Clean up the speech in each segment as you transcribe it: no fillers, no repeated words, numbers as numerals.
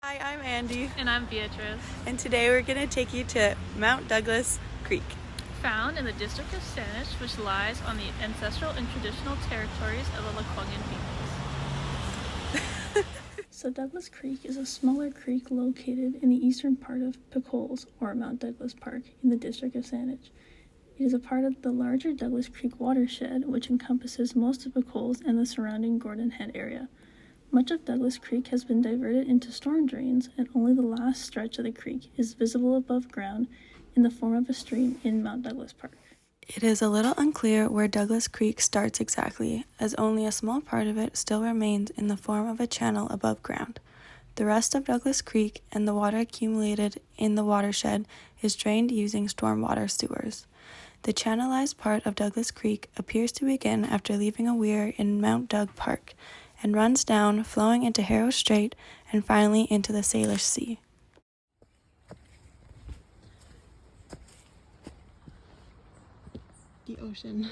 Hi, I'm Andy, And I'm Beatrice. and today we're going to take you to Mount Douglas Creek. Found in the district of Saanich, which lies on the ancestral and traditional territories of the Lekwungen peoples. So Douglas Creek is a smaller creek located in the eastern part of Picoles, or Mount Douglas Park, in the district of Saanich. It is a part of the larger Douglas Creek watershed, which encompasses most of Picoles and the surrounding Gordon Head area. Much of Douglas Creek has been diverted into storm drains, and only the last stretch of the creek is visible above ground in the form of a stream in Mount Douglas Park. It is a little unclear where Douglas Creek starts exactly, as only a small part of it still remains in the form of a channel above ground. The rest of Douglas Creek and the water accumulated in the watershed is drained using stormwater sewers. The channelized part of Douglas Creek appears to begin after leaving a weir in Mount Doug Park, and runs down, flowing into Harrow Strait and finally into the Salish Sea. The ocean.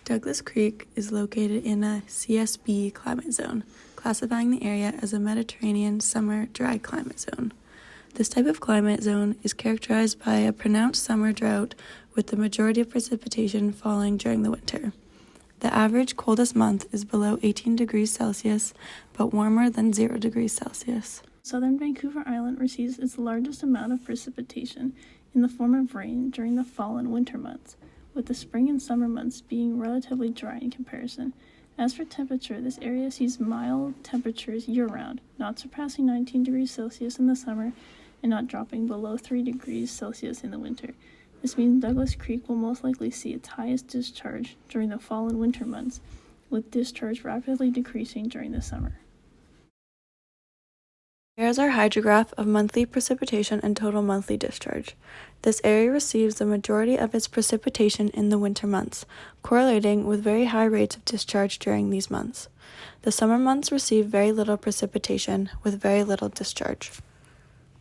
Douglas Creek is located in a CSB climate zone, classifying the area as a Mediterranean summer dry climate zone. This type of climate zone is characterized by a pronounced summer drought with the majority of precipitation falling during the winter. The average coldest month is below 18 degrees Celsius, but warmer than 0 degrees Celsius. Southern Vancouver Island receives its largest amount of precipitation in the form of rain during the fall and winter months, with the spring and summer months being relatively dry in comparison. As for temperature, this area sees mild temperatures year-round, not surpassing 19 degrees Celsius in the summer and not dropping below 3 degrees Celsius in the winter. This means Douglas Creek will most likely see its highest discharge during the fall and winter months, with discharge rapidly decreasing during the summer. Here is our hydrograph of monthly precipitation and total monthly discharge. This area receives the majority of its precipitation in the winter months, correlating with very high rates of discharge during these months. The summer months receive very little precipitation, with very little discharge.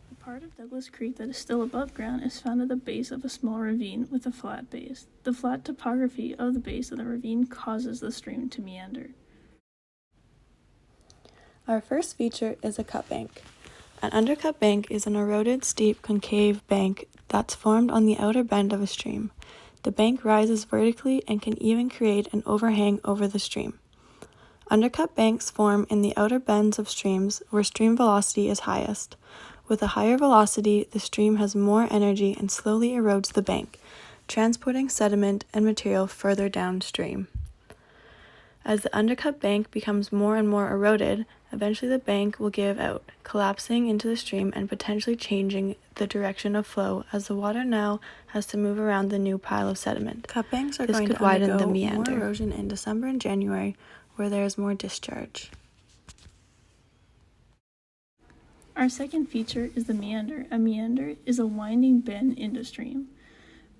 The part of Douglas Creek that is still above ground is found at the base of a small ravine with a flat base. The flat topography of the base of the ravine causes the stream to meander. Our first feature is a cut bank. An undercut bank is an eroded, steep, concave bank that's formed on the outer bend of a stream. The bank rises vertically and can even create an overhang over the stream. Undercut banks form in the outer bends of streams where stream velocity is highest. With a higher velocity, the stream has more energy and slowly erodes the bank, transporting sediment and material further downstream. As the undercut bank becomes more and more eroded, eventually the bank will give out, collapsing into the stream and potentially changing the direction of flow as the water now has to move around the new pile of sediment. Cut banks are going to widen the meander. More erosion in December and January, where there is more discharge. Our second feature is the meander. A meander is a winding bend in the stream.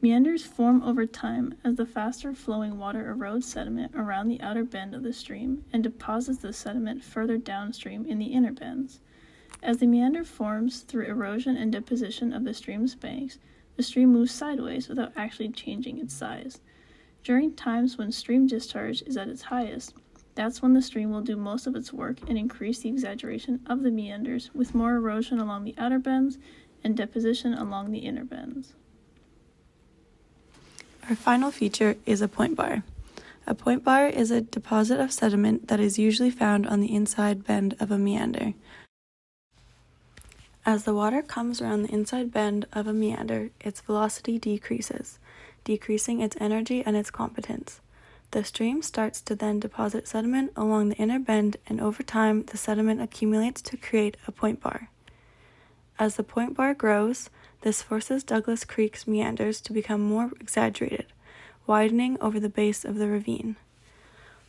Meanders form over time as the faster flowing water erodes sediment around the outer bend of the stream and deposits the sediment further downstream in the inner bends. As the meander forms through erosion and deposition of the stream's banks, the stream moves sideways without actually changing its size. During times when stream discharge is at its highest, that's when the stream will do most of its work and increase the exaggeration of the meanders, with more erosion along the outer bends and deposition along the inner bends. Our final feature is a point bar. A point bar is a deposit of sediment that is usually found on the inside bend of a meander. As the water comes around the inside bend of a meander, its velocity decreases, decreasing its energy and its competence. The stream starts to then deposit sediment along the inner bend, and over time the sediment accumulates to create a point bar. As the point bar grows, this forces Douglas Creek's meanders to become more exaggerated, widening over the base of the ravine.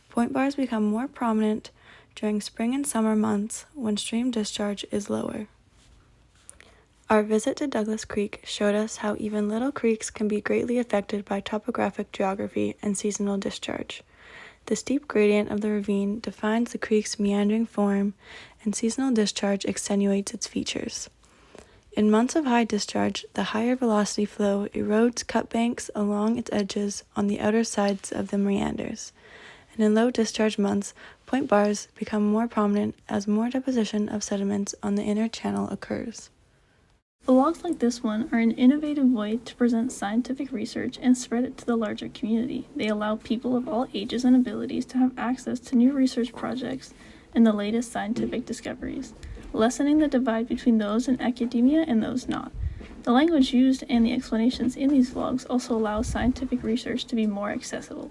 Point bars become more prominent during spring and summer months when stream discharge is lower. Our visit to Douglas Creek showed us how even little creeks can be greatly affected by topographic geography and seasonal discharge. The steep gradient of the ravine defines the creek's meandering form, and seasonal discharge extenuates its features. In months of high discharge, the higher velocity flow erodes cut banks along its edges on the outer sides of the meanders, and in low discharge months, point bars become more prominent as more deposition of sediments on the inner channel occurs. Vlogs like this one are an innovative way to present scientific research and spread it to the larger community. They allow people of all ages and abilities to have access to new research projects and the latest scientific discoveries, lessening the divide between those in academia and those not. The language used and the explanations in these vlogs also allow scientific research to be more accessible.